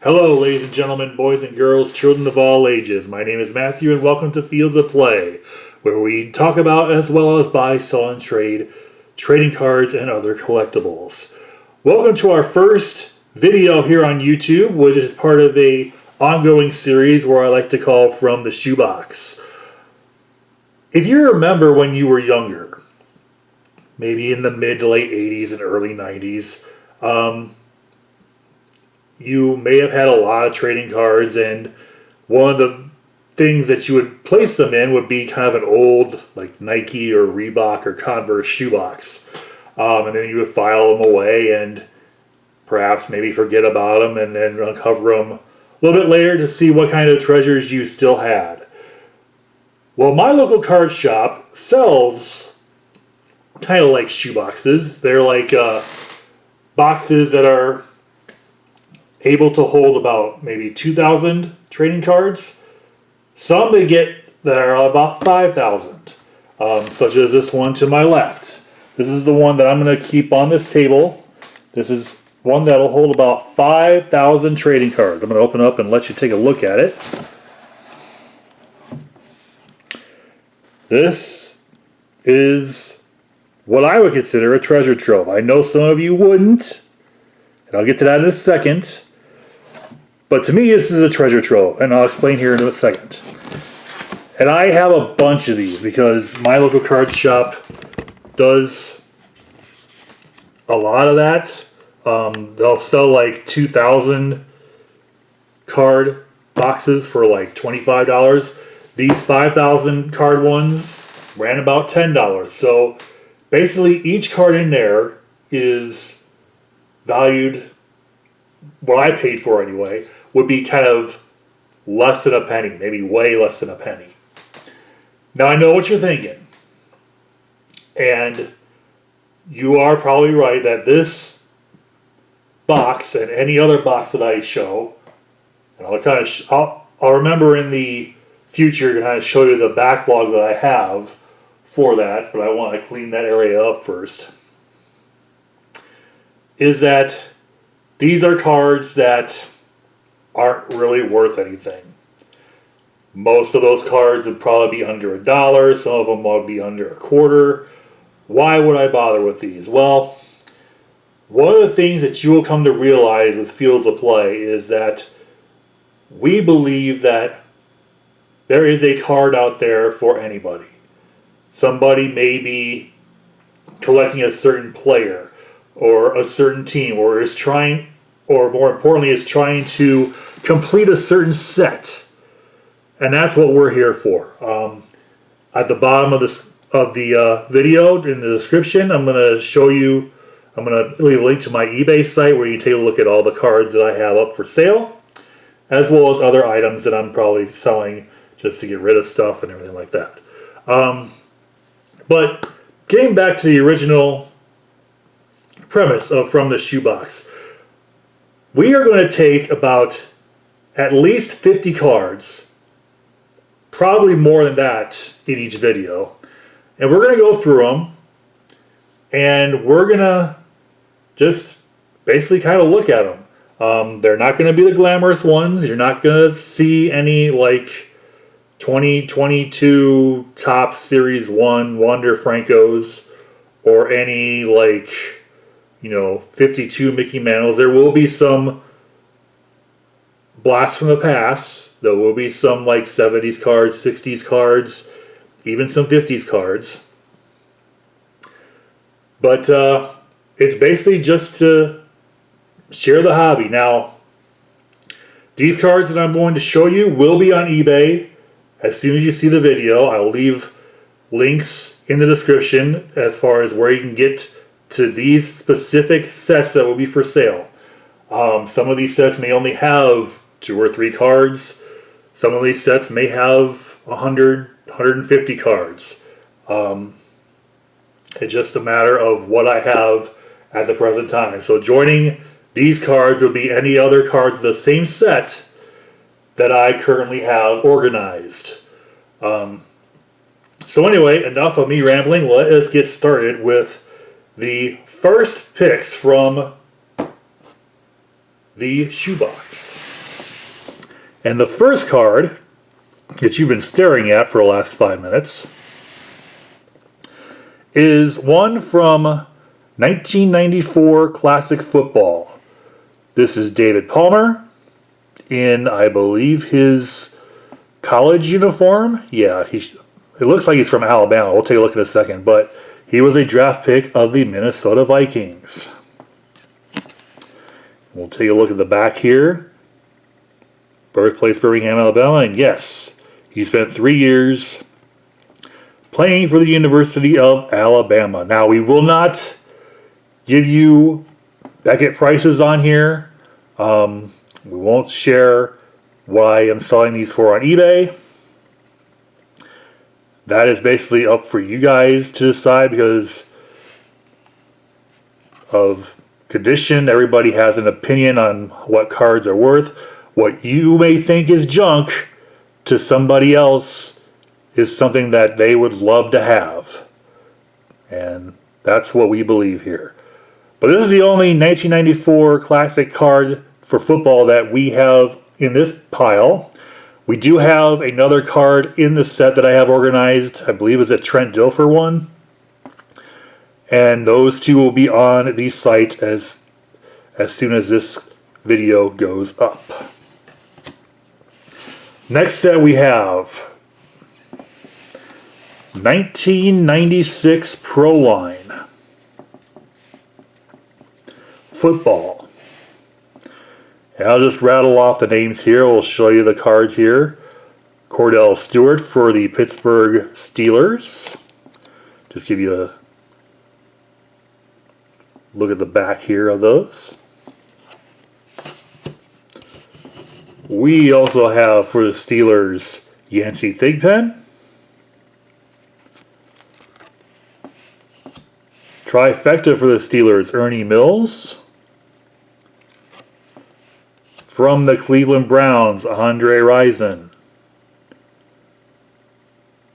Hello, ladies and gentlemen, boys and girls, children of all ages. My name is Matthew, and welcome to Fields of Play, where we talk about as well as buy, sell, and trade trading cards and other collectibles. Welcome to our first video here on YouTube, which is part of a ongoing series where I like to call From the Shoebox. If you remember when you were younger, maybe in the mid to late 80s and early 90s, you may have had a lot of trading cards, and one of the things that you would place them in would be kind of an old like Nike or Reebok or Converse shoebox. And then you would file them away and perhaps maybe forget about them and then uncover them a little bit later to see what kind of treasures you still had. Well, my local card shop sells kind of like shoeboxes. They're like boxes that are able to hold about maybe 2,000 trading cards. Some they get that are about 5,000, such as this one to my left. This is the one that I'm going to keep on this table. This is one that will hold about 5,000 trading cards. I'm going to open up and let you take a look at it. This is what I would consider a treasure trove. I know some of you wouldn't, and I'll get to that in a second. But to me, this is a treasure trove, and I'll explain here in a second. And I have a bunch of these because my local card shop does a lot of that. They'll sell like 2,000 card boxes for like $25. These 5,000 card ones ran about $10. So basically each card in there is valued, what I paid for anyway, would be kind of less than a penny, maybe way less than a penny. Now I know what you're thinking, and you are probably right that this box and any other box that I show, and I'll remember in the future to kind of show you the backlog that I have for that, but I want to clean that area up first, is that these are cards that aren't really worth anything. Most of those cards would probably be under $1. Some of them would be under a quarter. Why would I bother with these? Well, one of the things that you will come to realize with Fields of Play is that we believe that there is a card out there for anybody. Somebody may be collecting a certain player or a certain team, or is trying, or more importantly, is trying to complete a certain set, and that's what we're here for. At the bottom of the video in the description, I'm going to leave a link to my eBay site where you take a look at all the cards that I have up for sale, as well as other items that I'm probably selling just to get rid of stuff and everything like that. But getting back to the original premise of From the Shoebox, we are going to take about at least 50 cards, probably more than that in each video, and we're going to go through them, and we're going to just basically kind of look at them. They're not going to be the glamorous ones. You're not going to see any like 2022 Top Series 1 Wander Francos or any like 52 Mickey Mantles. There will be some blasts from the past. There will be some like 70s cards, 60s cards, even some 50s cards. But it's basically just to share the hobby. Now, these cards that I'm going to show you will be on eBay as soon as you see the video. I'll leave links in the description as far as where you can get to these specific sets that will be for sale. Some of these sets may only have 2 or 3 cards. Some of these sets may have 100, 150 cards. It's just a matter of what I have at the present time. So joining these cards would be any other cards of the same set that I currently have organized. So anyway, enough of me rambling. Let us get started with the first picks from the shoebox. And the first card that you've been staring at for the last 5 minutes is one from 1994 Classic Football. This is David Palmer in, I believe, his college uniform. Yeah, it looks like he's from Alabama. We'll take a look in a second. But he was a draft pick of the Minnesota Vikings. We'll take a look at the back here. Birthplace, Birmingham, Alabama. And yes, he spent 3 years playing for the University of Alabama. Now, we will not give you Beckett prices on here. We won't share what I am selling these for on eBay. That is basically up for you guys to decide because of condition. Everybody has an opinion on what cards are worth. What you may think is junk to somebody else is something that they would love to have. And that's what we believe here. But this is the only 1994 classic card for football that we have in this pile. We do have another card in the set that I have organized. I believe it's a Trent Dilfer one. And those two will be on the site as soon as this video goes up. Next set we have 1996 Pro Line Football. And I'll just rattle off the names here. We'll show you the cards here. Cordell Stewart for the Pittsburgh Steelers. Just give you a look at the back here of those. We also have for the Steelers Yancey Thigpen. Trifecta for the Steelers, Ernie Mills. From the Cleveland Browns, Andre Rison.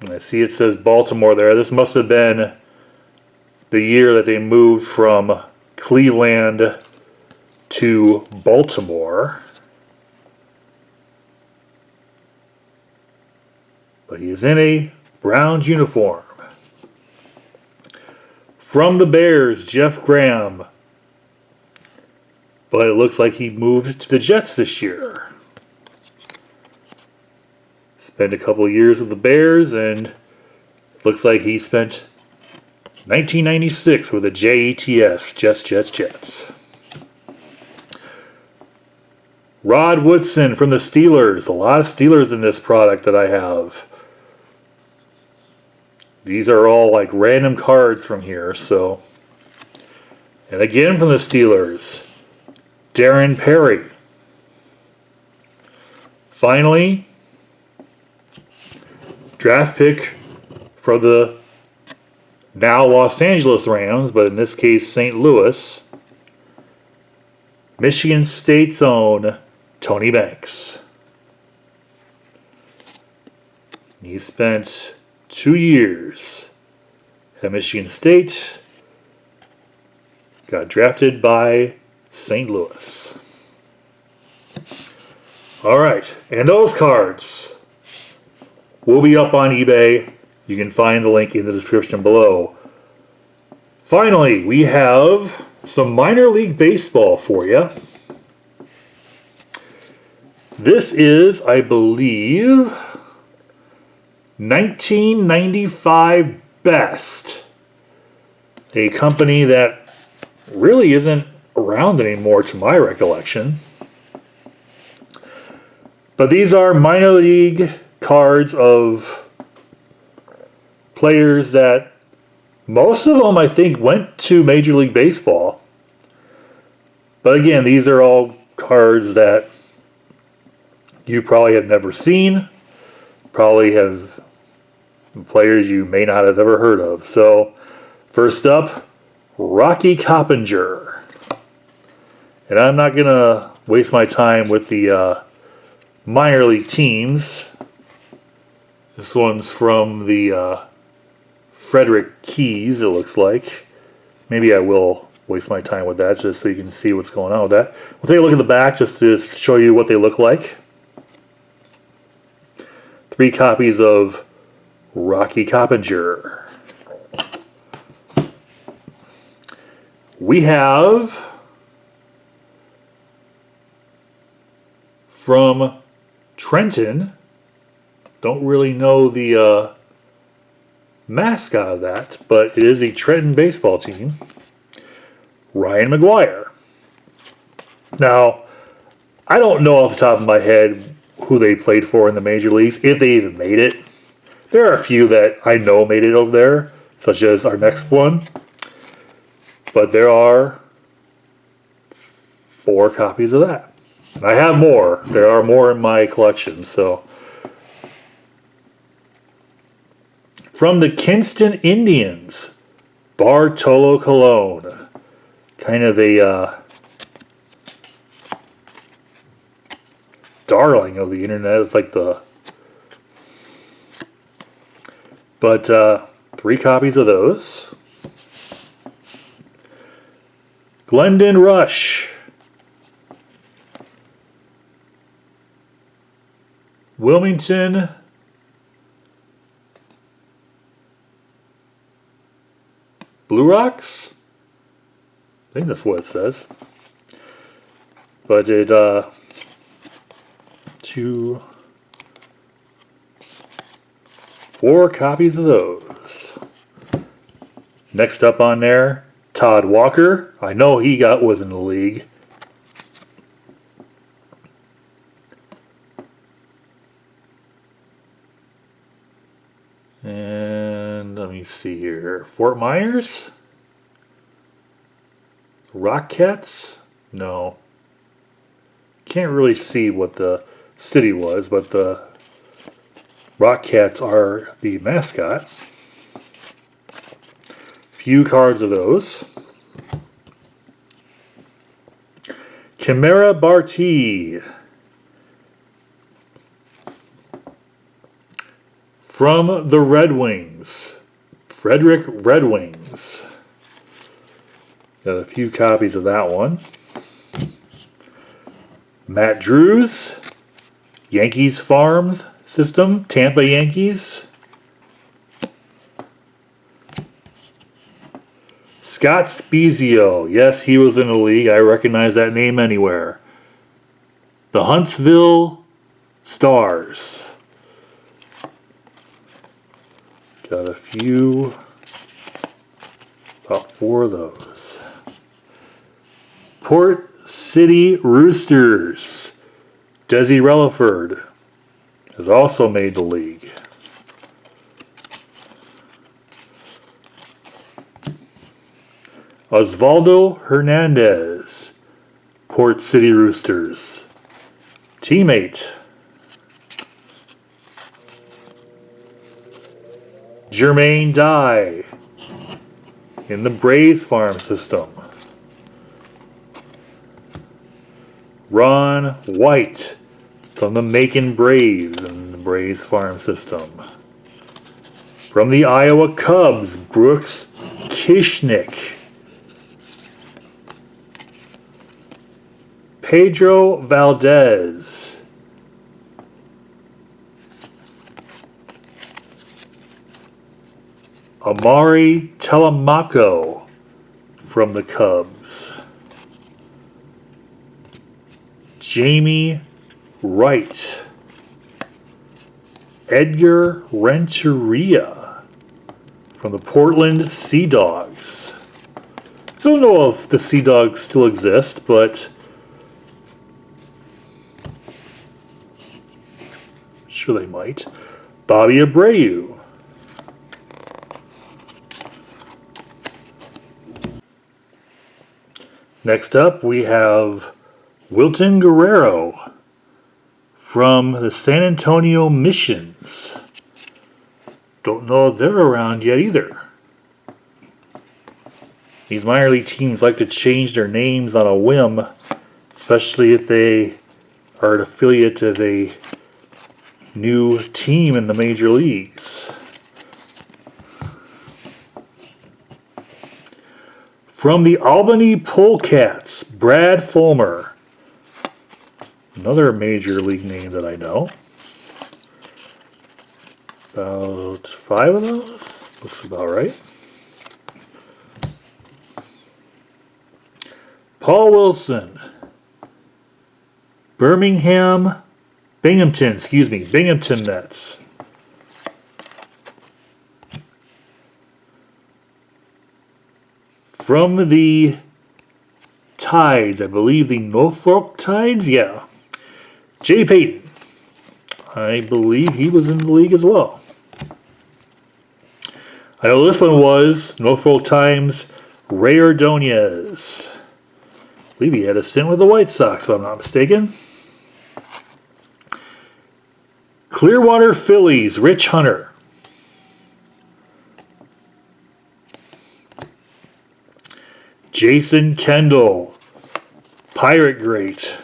I see it says Baltimore there. This must have been the year that they moved from Cleveland to Baltimore. But he is in a Browns uniform. From the Bears, Jeff Graham. But it looks like he moved to the Jets this year. Spent a couple of years with the Bears, and it looks like he spent 1996 with the Jets, Jets. Rod Woodson from the Steelers. A lot of Steelers in this product that I have. These are all like random cards from here, so. And again from the Steelers, Darren Perry. Finally, draft pick for the now Los Angeles Rams, but in this case St. Louis, Michigan State's own Tony Banks. He spent 2 years at Michigan State. Got drafted by St. Louis. Alright, and those cards will be up on eBay. You can find the link in the description below. Finally, we have some minor league baseball for you. This is, I believe, 1995 Best. A company that really isn't around anymore to my recollection. But these are minor league cards of players that most of them I think went to Major League Baseball. But again, these are all cards that you probably have never seen, probably have players you may not have ever heard of. So first up, Rocky Coppinger. And I'm not going to waste my time with the minor league teams. This one's from the Frederick Keys, it looks like. Maybe I will waste my time with that just so you can see what's going on with that. We'll take a look at the back just to show you what they look like. 3 copies of Rocky Coppinger. We have from Trenton, don't really know the mascot of that, but it is a Trenton baseball team, Ryan McGuire. Now, I don't know off the top of my head who they played for in the major leagues, if they even made it. There are a few that I know made it over there, such as our next one. But there are 4 copies of that. And I have more. There are more in my collection. So, from the Kinston Indians, Bartolo Colon. Kind of a darling of the internet. It's like the... But 3 copies of those. Glendon Rush. Wilmington. Blue Rocks? I think that's what it says. But it, 2, 4 copies of those. Next up on there, Todd Walker. I know he was in the league. And let me see here. Fort Myers? Rockettes? No. Can't really see what the city was, but the Rockettes are the mascot. Few cards of those. Chimera Barty. From the Red Wings. Frederick Red Wings. Got a few copies of that one. Matt Drews. Yankees Farms System. Tampa Yankees. Scott Spezio. Yes, he was in the league. I recognize that name anywhere. The Huntsville Stars. Got a few. About 4 of those. Port City Roosters. Desi Relaford has also made the league. Osvaldo Hernandez, Port City Roosters. Teammate. Jermaine Dye in the Braves farm system. Ron White from the Macon Braves in the Braves farm system. From the Iowa Cubs, Brooks Kishnick. Pedro Valdez. Amari Telemaco from the Cubs. Jamie Wright. Edgar Renteria from the Portland Sea Dogs. I don't know if the Sea Dogs still exist, but sure they might. Bobby Abreu. Next up, we have Wilton Guerrero from the San Antonio Missions. Don't know if they're around yet either. These minor league teams like to change their names on a whim, especially if they are an affiliate of a new team in the major leagues. From the Albany Polecats, Brad Fulmer. Another major league name that I know. About 5 of those. Looks about right. Paul Wilson. Binghamton Nets. From the Tides, I believe the Norfolk Tides, yeah. Jay Payton. I believe he was in the league as well. I know this one was Norfolk Times, Ray Ordonez. I believe he had a stint with the White Sox, if I'm not mistaken. Clearwater Phillies, Rich Hunter. Jason Kendall, Pirate great.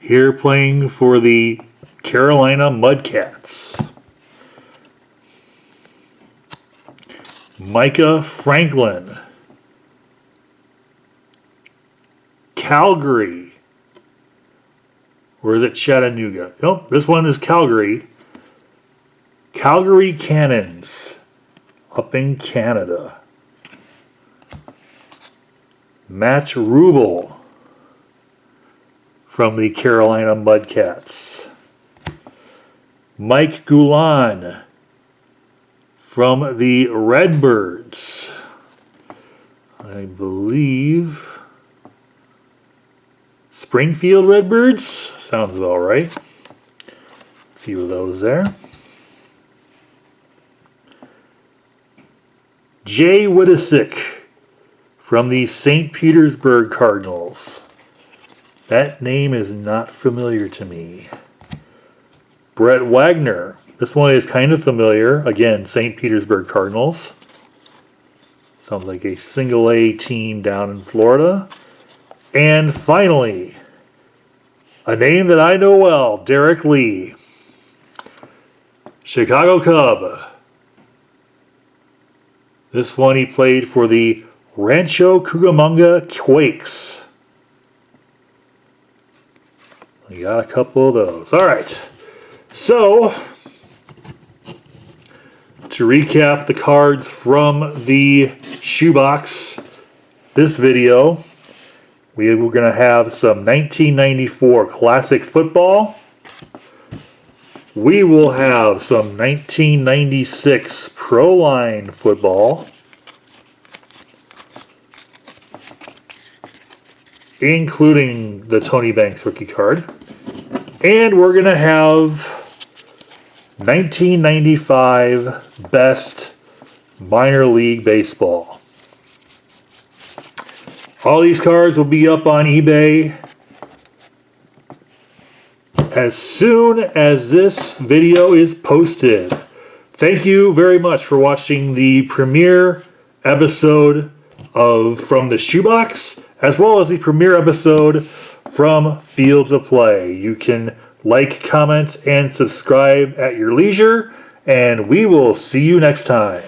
Here playing for the Carolina Mudcats. Micah Franklin. Calgary. Or is it Chattanooga? Nope, this one is Calgary. Calgary Cannons. Up in Canada. Matt Rubel from the Carolina Mudcats. Mike Goulan from the Redbirds. I believe Springfield Redbirds. Sounds about right. A few of those there. Jay Wittisick from the St. Petersburg Cardinals. That name is not familiar to me. Brett Wagner. This one is kind of familiar. Again, St. Petersburg Cardinals. Sounds like a single A team down in Florida. And finally, a name that I know well, Derek Lee. Chicago Cub. This one he played for the Rancho Cucamonga Quakes. We got a couple of those. All right. So, to recap the cards from the shoebox, this video, we're going to have some 1994 classic football. We will have some 1996 Pro Line football. Including the Tony Banks rookie card. And we're going to have 1995 Best Minor League Baseball. All these cards will be up on eBay as soon as this video is posted. Thank you very much for watching the premiere episode of From the Shoebox, as well as the premiere episode from Fields of Play. You can like, comment, and subscribe at your leisure, and we will see you next time.